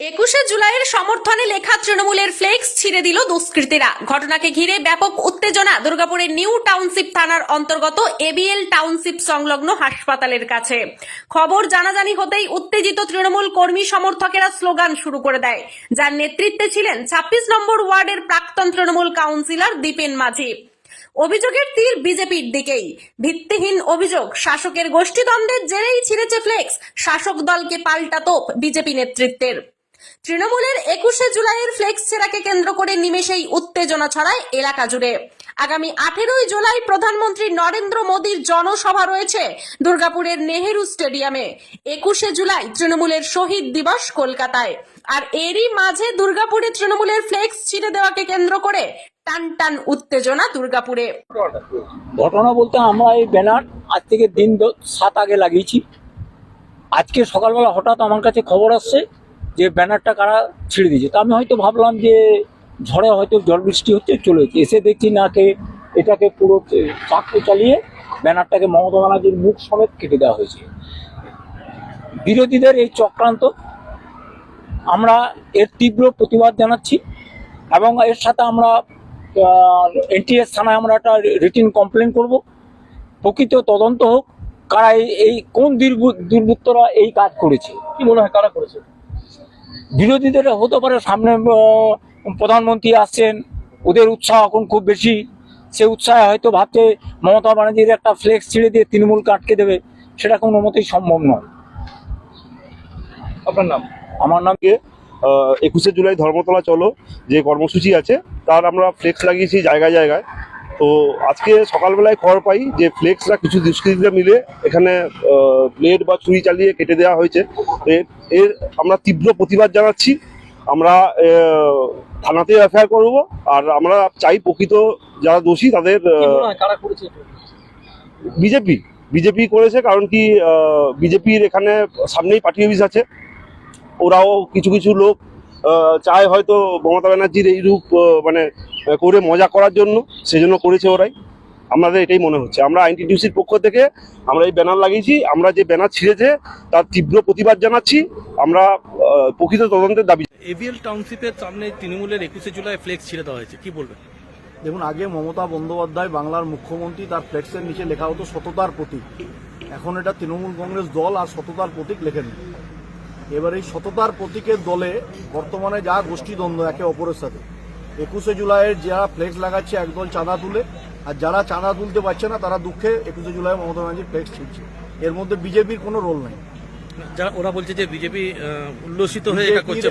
21শে জুলাইয়ের সমর্থনে লেখা তৃণমূলের ফ্লেক্স ছিঁড়ে দিল দুষ্কৃতীরা। ঘটনাকে ঘিরে ব্যাপক উত্তেজনা দুর্গাপুরের নিউ টাউনশিপ থানার অন্তর্গত এবিএল টাউনশিপ সংলগ্ন হাসপাতালের কাছে। খবর জানাজানি হতেই উত্তেজিত তৃণমূল কর্মী সমর্থকেরা স্লোগান শুরু করে দেয়, যার নেতৃত্বে ছিলেন 26 নম্বর ওয়ার্ডের প্রাক্তন তৃণমূল কাউন্সিলর দীপেন মাঝি। অভিযোগের তীর বিজেপির দিকেই। ভিত্তিহীন অভিযোগ, শাসকের গোষ্ঠীদ্বন্দ্বের জেরেই ছিঁড়েছে ফ্লেক্স। শাসক দলকে পাল্টা তোপ বিজেপি নেতৃত্বের। তৃণমূলের 21শে জুলাইয়ের ফ্লেক্স ছেঁড়াকে কেন্দ্র করে নিমেষেই উত্তেজনা ছড়ায় এলাকা জুড়ে। আগামী 18ই জুলাই প্রধানমন্ত্রী নরেন্দ্র মোদীর জনসভা রয়েছে দুর্গাপুরের নেহেরু স্টেডিয়ামে। 21শে জুলাই তৃণমূলের শহীদ দিবস কলকাতায়। আর এরই মাঝে দুর্গাপুরে তৃণমূলের ফ্লেক্স ছিঁড়ে দেওয়াকে কেন্দ্র করে টান টান উত্তেজনা দুর্গাপুরে। ঘটনা বলতে আমরা এই ব্যানার আজ থেকে দিন 7 আগে লাগিয়েছি। আজকে সকালবেলা হঠাৎ আমার কাছে খবর আসছে যে ব্যানারটা কারা ছিঁড়ে দিয়েছে। তা আমি হয়তো ভাবলাম যে ঝড়ে হয়তো জল বৃষ্টি হচ্ছে, চলে এসে দেখছি নাকে এটাকে পুরো চাকু চালিয়ে ব্যানারটাকে মমতা ব্যানার্জির মুখ সমেত কেটে দেওয়া হয়েছে। বিরোধীদের এই চক্রান্ত, আমরা এর তীব্র প্রতিবাদ জানাচ্ছি এবং এর সাথে আমরা এনটিএস থানায় আমরা একটা রিটিন কমপ্লেন করব। প্রকৃত তদন্ত হোক, কারা এই কোন দুর্বৃত্তরা এই কাজ করেছে। কি মনে হয় কারা করেছে? বিরোধীদের হতে পারে, সামনে প্রধানমন্ত্রী আসছেন, ওদের উৎসাহ এখন খুব বেশি। সে উৎসাহে হয়তো ভাবছে মমতা ব্যানার্জির একটা ফ্লেক্স ছিঁড়ে দিয়ে তৃণমূলকে আটকে দেবে, সেটা কোনো মতেই সম্ভব নয়। আপনার নাম? আমার নাম 21শে জুলাই ধর্মতলা চলো যে কর্মসূচি আছে, তার আমরা ফ্লেক্স লাগিয়েছি জায়গায় জায়গায়। তো আজকে সকালবেলায় খবর পাই যে ফ্লেক্সরা কিছু দুষ্কৃতীরা মিলে এখানে ব্লেড বা ছুরি চালিয়ে কেটে দেওয়া হয়েছে। এর আমরা তীব্র প্রতিবাদ জানাচ্ছি। আমরা থানাতে এফআইআর করব, আর আমরা চাই প্রকৃত যারা দোষী তাদের। কারা করেছে? বিজেপি করেছে, কারণ কি বিজেপির এখানে সামনেই পার্টি অফিস আছে। ওরাও কিছু লোক চায় হয়তো মমতা ব্যানার্জির এই রূপ মানে করে মজা করার জন্য, সেজন্য করেছে ওরাই। আমাদের এটাই মনে হচ্ছে। আমরা আইনটিটিউসির পক্ষ থেকে আমরা এই ব্যানার লাগিয়েছি। আমরা যে ব্যানার ছিঁড়েছে তার তীব্র প্রতিবাদ জানাচ্ছি। আমরা প্রকৃত তদন্তের দাবি। এবিএল টাউনশিপের সামনে তৃণমূলের 21শে জুলাই ফ্লেক্স ছিঁড়ে দেওয়া হয়েছে, কি বলবেন? দেখুন, আগে মমতা বন্দ্যোপাধ্যায় বাংলার মুখ্যমন্ত্রী, তার ফ্লেক্সের নিচে লেখা হতো সততার প্রতীক। এখন এটা তৃণমূল কংগ্রেস দল আর সততার প্রতীক লেখেনি। এবার এই সততার প্রতীকের দলে বর্তমানে যা গোষ্ঠীদ্বন্দ্ব একে অপরের সাথে, 21শে জুলাইয়ের যারা ফ্লেক্স লাগাচ্ছে একদল চাঁদা তুলে, আর যারা চাঁদা তুলতে পারছে না তারা দুঃখে 21শে জুলাই মমতা ব্যানার্জির ফ্লেক্স ছিঁড়ছে। এর মধ্যে বিজেপির কোনো রোল নেই। যারা ওরা বলছে যে বিজেপি উল্লসিত হয়ে এটা করছে।